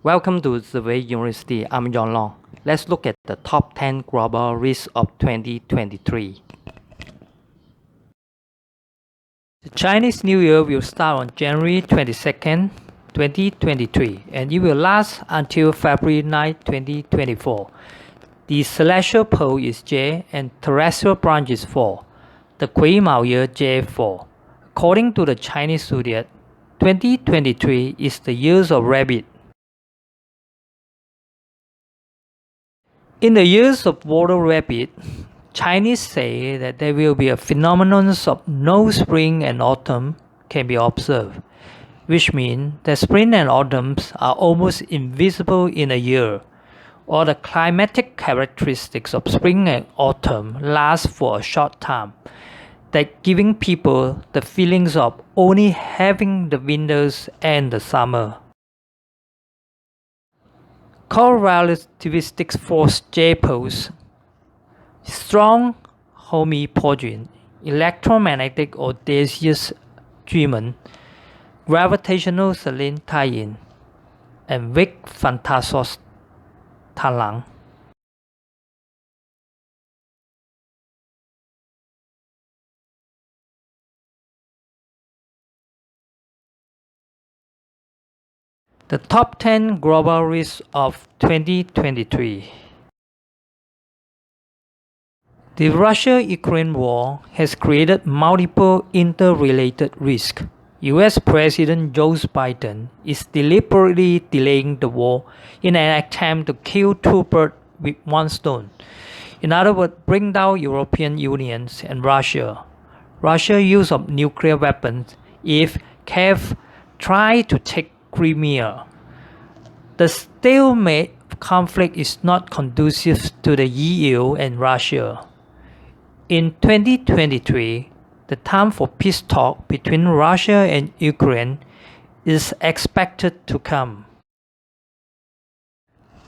Welcome to Ziwei University. I'm Yon Long. Let's look at the top 10 global risks of 2023. The Chinese New Year will start on January 22nd, 2023, and it will last until February 9, 2024. The celestial pole is J and terrestrial branch is 4. The Kui Mao year J4. According to the Chinese Zodiac, 2023 is the year of rabbit. In the years of water rabbit, Chinese say that there will be a phenomenon of no spring and autumn can be observed, which means that spring and autumns are almost invisible in a year, or the climatic characteristics of spring and autumn last for a short time, that giving people the feelings of only having the winters and the summer. Core relativistic force J pose, strong homing portion, electromagnetic audacious dreaming, gravitational Selene tie-in, and weak fantasos talang. The top 10 global risks of 2023. The Russia-Ukraine war has created multiple interrelated risks. US President Joe Biden is deliberately delaying the war in an attempt to kill two birds with one stone. In other words, bring down European Union and Russia. Russia's use of nuclear weapons if Kiev tries to take Crimea. The stalemate conflict is not conducive to the EU and Russia. In 2023, the time for peace talk between Russia and Ukraine is expected to come.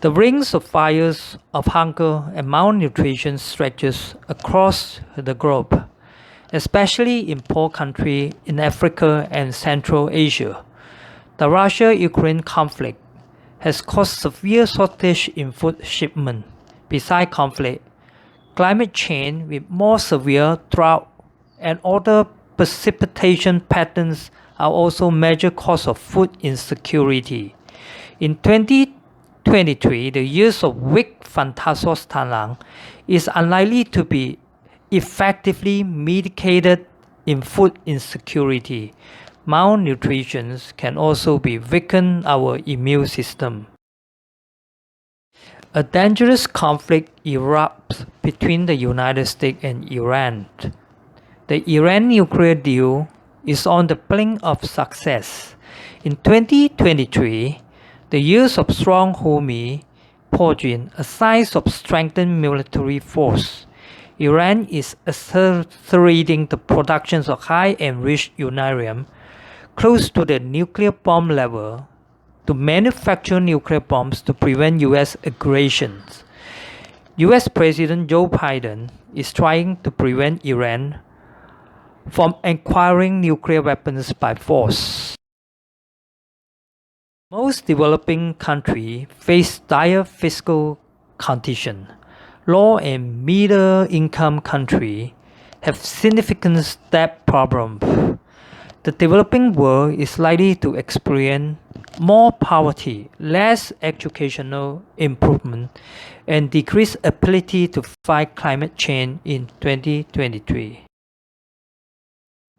The rings of fires of hunger and malnutrition stretches across the globe, especially in poor countries in Africa and Central Asia. The Russia-Ukraine conflict has caused severe shortage in food shipment. Besides conflict, climate change with more severe drought and other precipitation patterns are also major cause of food insecurity. In 2023, the use of weak fantasos talang is unlikely to be effectively mitigated in food insecurity. Malnutrition can also be weaken our immune system. A dangerous conflict erupts between the United States and Iran. The Iran nuclear deal is on the brink of success. In 2023, the use of strong homing portion, a sign of strengthened military force. Iran is accelerating the production of high-enriched uranium close to the nuclear bomb level to manufacture nuclear bombs to prevent U.S. aggressions. U.S. President Joe Biden is trying to prevent Iran from acquiring nuclear weapons by force. Most developing countries face dire fiscal conditions. Low and middle-income countries have significant debt problems. The developing world is likely to experience more poverty, less educational improvement, and decreased ability to fight climate change in 2023.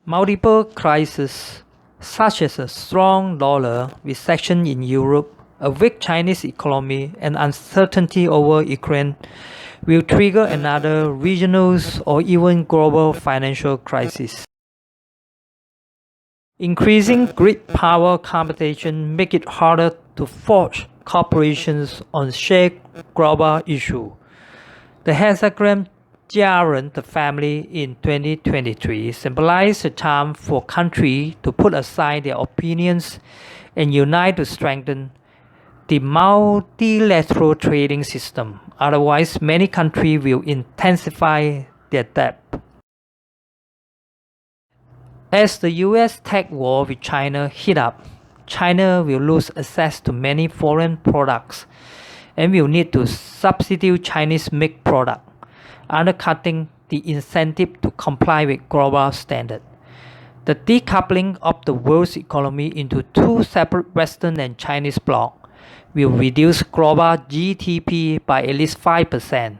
Multiple crises, such as a strong dollar, recession in Europe, a weak Chinese economy, and uncertainty over Ukraine, will trigger another regional or even global financial crisis. Increasing grid power competition make it harder to forge cooperations on shared global issues. The hexagram Jiaren, the family, in 2023 symbolizes a time for countries to put aside their opinions and unite to strengthen the multilateral trading system. Otherwise, many countries will intensify their debt. As the US tech war with China heat up, China will lose access to many foreign products and will need to substitute Chinese-made products, undercutting the incentive to comply with global standards. The decoupling of the world's economy into two separate Western and Chinese blocs will reduce global GDP by at least 5%.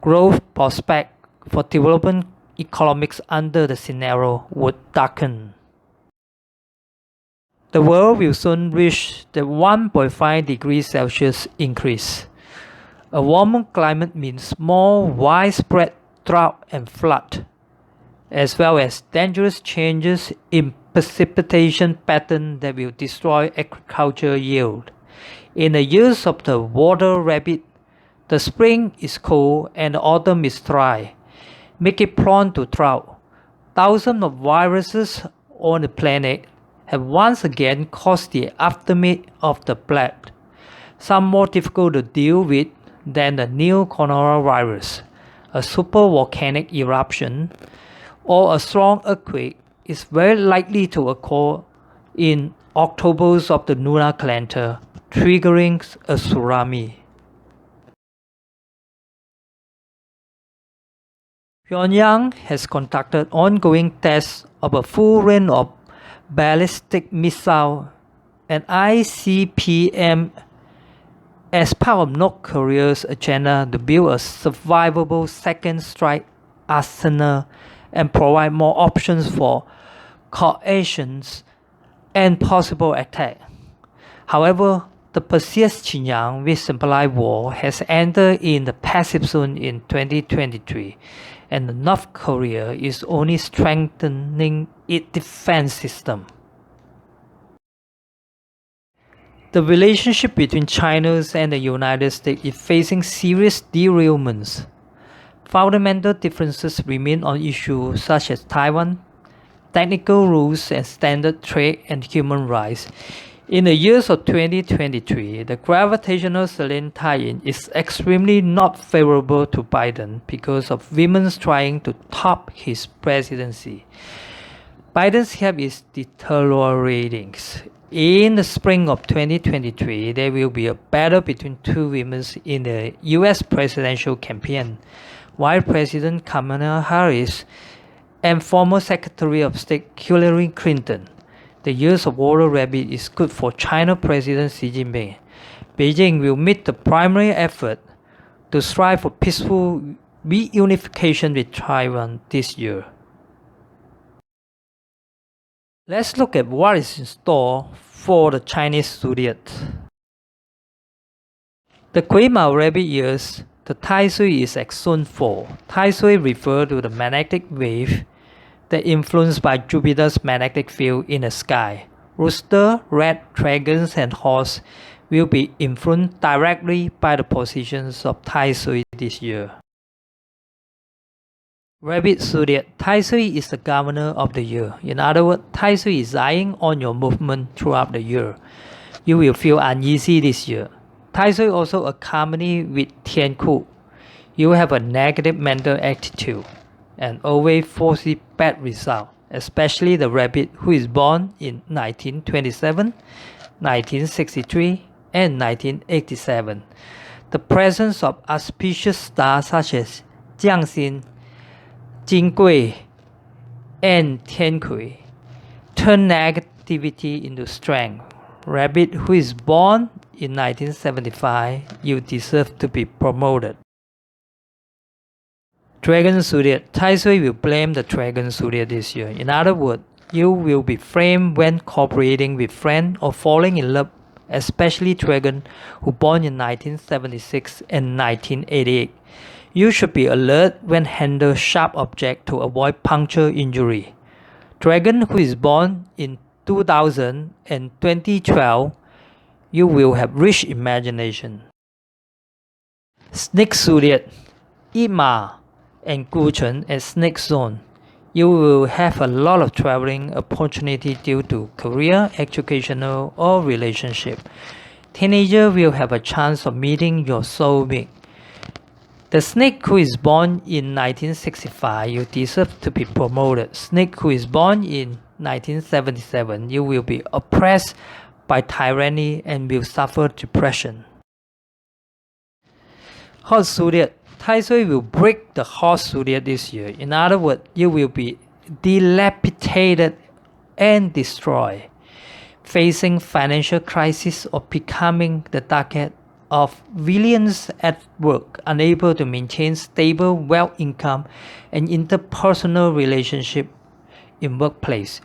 Growth prospects for developing economics under the scenario would darken. The world will soon reach the 1.5 degrees Celsius increase. A warmer climate means more widespread drought and flood, as well as dangerous changes in precipitation pattern that will destroy agriculture yield. In the years of the water rabbit, the spring is cold and the autumn is dry, make it prone to drought. Thousands of viruses on the planet have once again caused the aftermath of the plague, some more difficult to deal with than the new coronavirus. A supervolcanic eruption or a strong earthquake is very likely to occur in October of the lunar calendar, triggering a tsunami. Pyongyang has conducted ongoing tests of a full range of ballistic missiles and ICBM as part of North Korea's agenda to build a survivable second strike arsenal and provide more options for coalitions and possible attack. However, the persistent Xinjiang with symbolic war has entered in the passive zone in 2023, and North Korea is only strengthening its defense system. The relationship between China and the United States is facing serious derailments. Fundamental differences remain on issues such as Taiwan, technical rules and standard trade and human rights. In the years of 2023, the gravitational salient tie-in is extremely not favorable to Biden because of women trying to top his presidency. Biden's health is deteriorating. In the spring of 2023, there will be a battle between two women in the US presidential campaign, while President Kamala Harris and former Secretary of State Hillary Clinton. The use of water rabbit is good for China President Xi Jinping. Beijing will meet the primary effort to strive for peaceful reunification with Taiwan this year. Let's look at what is in store for the Chinese Zodiacs. The Queen-Mao rabbit years, the Tai Sui is at Zone 4. Tai Sui refers to the magnetic wave that influenced by Jupiter's magnetic field in the sky. Rooster, red, dragons, and horse will be influenced directly by the positions of Tai Sui this year. Rabbit Zodiac. Tai Sui is the governor of the year. In other words, Tai Sui is eyeing on your movement throughout the year. You will feel uneasy this year. Tai Sui also accompanied with Tian Ku. You have a negative mental attitude and always foresee bad results, especially the rabbit who is born in 1927, 1963, and 1987. The presence of auspicious stars such as Jiangxin, Jingui, and Tiankui turn negativity into strength. Rabbit who is born in 1975, you deserve to be promoted. Dragon Zodiac. Tai Sui will blame the Dragon Zodiac this year. In other words, you will be framed when cooperating with friends or falling in love, especially Dragon who born in 1976 and 1988. You should be alert when handle sharp objects to avoid puncture injury. Dragon who is born in 2000 and 2012, you will have rich imagination. Snake Zodiac. Ima and Guchen at Snake Zone. You will have a lot of traveling opportunity due to career, educational, or relationship. Teenager will have a chance of meeting your soulmate. The snake who is born in 1965, you deserve to be promoted. Snake who is born in 1977, you will be oppressed by tyranny and will suffer depression. Hot Zodiac. Tai Sui will break the Hot Zodiac this year. In other words, you will be dilapidated and destroyed, facing financial crisis or becoming the target of villains at work, unable to maintain stable wealth income and interpersonal relationship in workplace.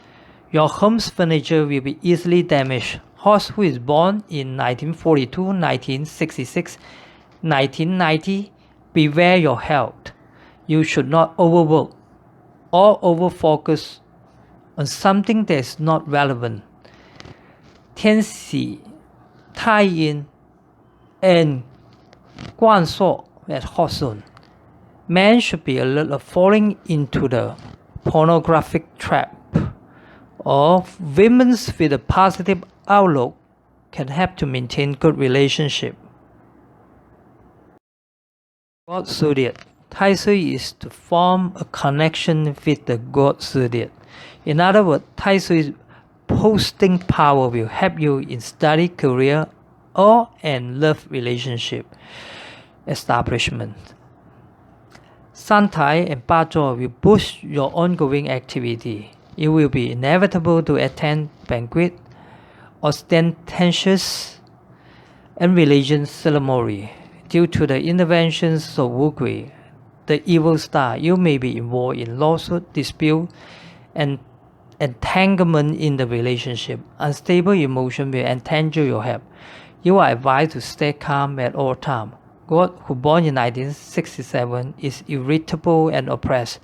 Your home's furniture will be easily damaged. Horse who is born in 1942, 1966, 1990, beware your health. You should not overwork or overfocus on something that is not relevant. 天喜、太阴 and 冠朔 at hot zone. Men should be alert of falling into the pornographic trap, or women with a positive outlook can help to maintain good relationship. God Zodiac. Tai Sui is to form a connection with the God Zodiac. In other words, Tai Sui's posting power will help you in study, career, or and love relationship establishment. Sun Tai and Ba Zhuo will boost your ongoing activity. It will be inevitable to attend banquet, ostentatious, and religious ceremony. Due to the interventions of Wu Gui, the evil star, you may be involved in lawsuit, dispute, and entanglement in the relationship. Unstable emotion will entangle your health. You are advised to stay calm at all times. God, who born in 1967, is irritable and oppressed.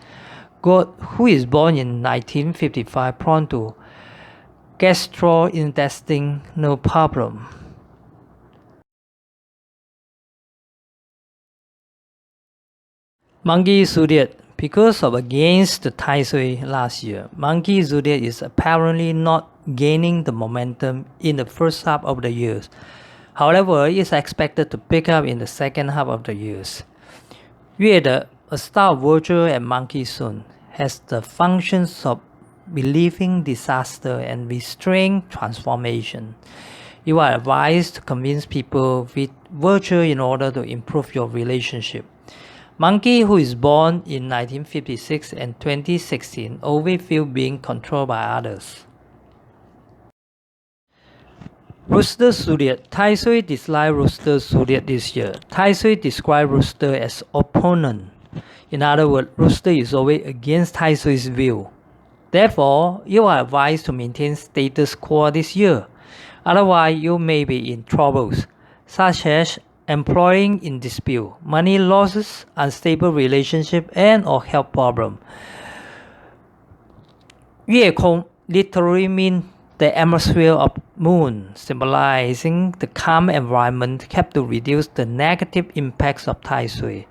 God, who is born in 1955, prone to gastrointestinal problem. Monkey Zodiac. Because of against the Tai Sui last year, Monkey Zodiac is apparently not gaining the momentum in the first half of the year. However, it is expected to pick up in the second half of the year. Yue De, a star of virtue and monkey zone, has the functions of relieving disaster and restraining transformation. You are advised to convince people with virtue in order to improve your relationship. Monkey who is born in 1956 and 2016 always feel being controlled by others. Rooster Zodiac. Tai Sui dislike Rooster Zodiac this year. Tai Sui describes Rooster as opponent. In other words, Rooster is always against Tai Sui's view. Therefore, you are advised to maintain status quo this year. Otherwise, you may be in troubles, such as employing in dispute, money losses, unstable relationship, and or health problem. 月空 literally means the atmosphere of moon, symbolizing the calm environment kept to reduce the negative impacts of Tai Sui.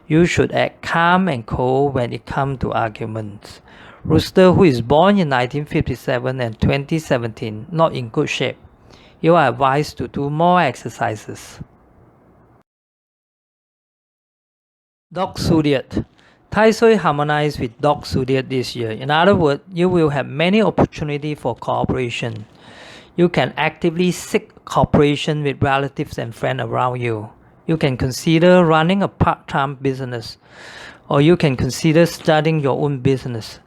You should act calm and cold when it comes to arguments. Rooster who is born in 1957 and 2017, not in good shape. You are advised to do more exercises. Dog Zodiac. Tai Sui harmonizes with Dog Zodiac this year. In other words, you will have many opportunities for cooperation. You can actively seek cooperation with relatives and friends around you. You can consider running a part-time business, or you can consider starting your own business.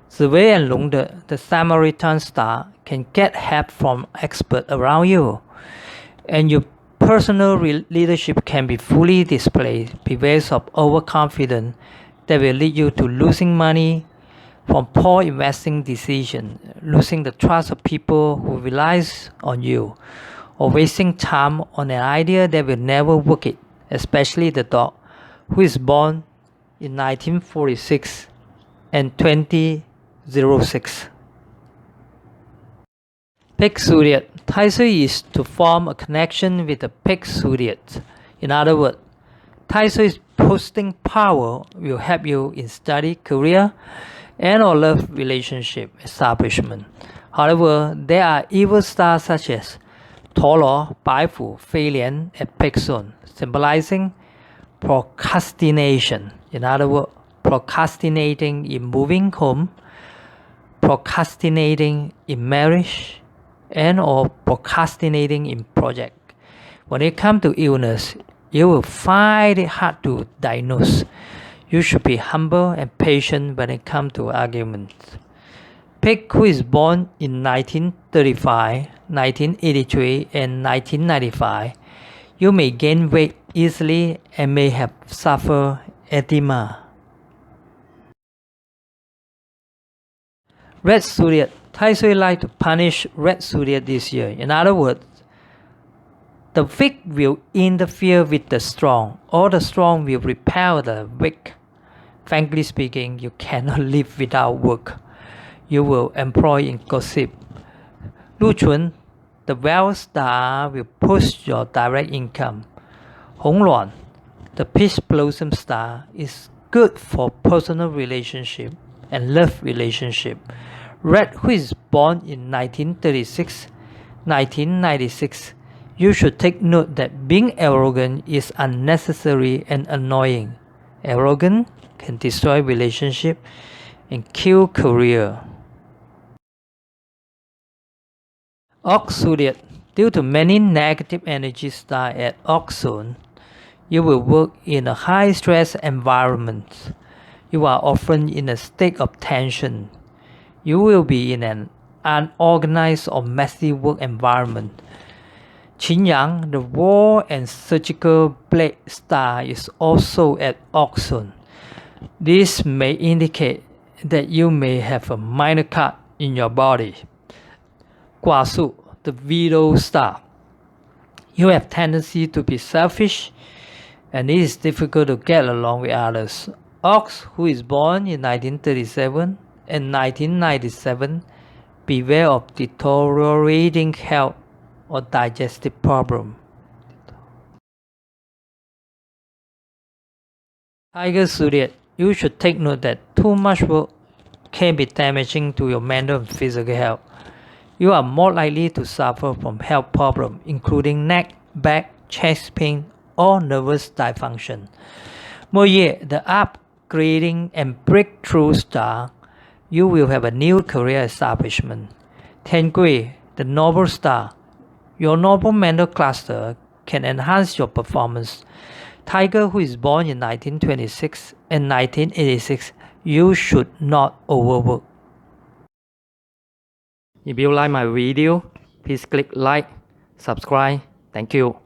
Ziwei and Longde, the Samaritan star, can get help from experts around you, and your personal leadership can be fully displayed. Beware of overconfidence that will lead you to losing money from poor investing decisions, losing the trust of people who relies on you, or wasting time on an idea that will never work it, especially the dog who is born in 1946 and 2006. Pig Zodiac. Tai Sui is to form a connection with the Pig Zodiac. In other words, Tai Sui's posting power will help you in study, career, and or love relationship establishment. However, there are evil stars such as Toro, Baifu, Fei Lian, and Pig Zone, symbolizing procrastination. In other words, procrastinating in moving home, procrastinating in marriage, and or procrastinating in project. When it comes to illness, you will find it hard to diagnose. You should be humble and patient when it comes to arguments. Pig who is born in 1935, 1983, and 1995, you may gain weight easily and may have suffered edema. Red Zodiac. Tai Sui like to punish Red Zodiac this year. In other words, the weak will interfere with the strong, or the strong will repel the weak. Frankly speaking, you cannot live without work. You will employ in gossip. Lu Chun, the wealth star, will push your direct income. Hong Luan, the peach blossom star, is good for personal relationship and love relationship. Red, who is born in 1936, 1996, you should take note that being arrogant is unnecessary and annoying. Arrogance can destroy relationship and kill career. Ox Zodiac. Due to many negative energy stars at Ox Zone, you will work in a high-stress environment. You are often in a state of tension. You will be in an unorganized or messy work environment. Qin Yang, the war and surgical blade star, is also at Ox Zone. This may indicate that you may have a minor cut in your body. Gua Su, the Wei star. You have tendency to be selfish and it is difficult to get along with others. Ox, who is born in 1937 and 1997, beware of deteriorating health or digestive problem. Tiger Zodiac. You should take note that too much work can be damaging to your mental and physical health. You are more likely to suffer from health problems including neck, back, chest pain, or nervous dysfunction. Moye, the upgrading and breakthrough star, you will have a new career establishment. Tian Gui, the noble star, your noble mental cluster can enhance your performance. Tiger, who is born in 1926 and 1986, you should not overwork. If you like my video, please click like, subscribe. Thank you.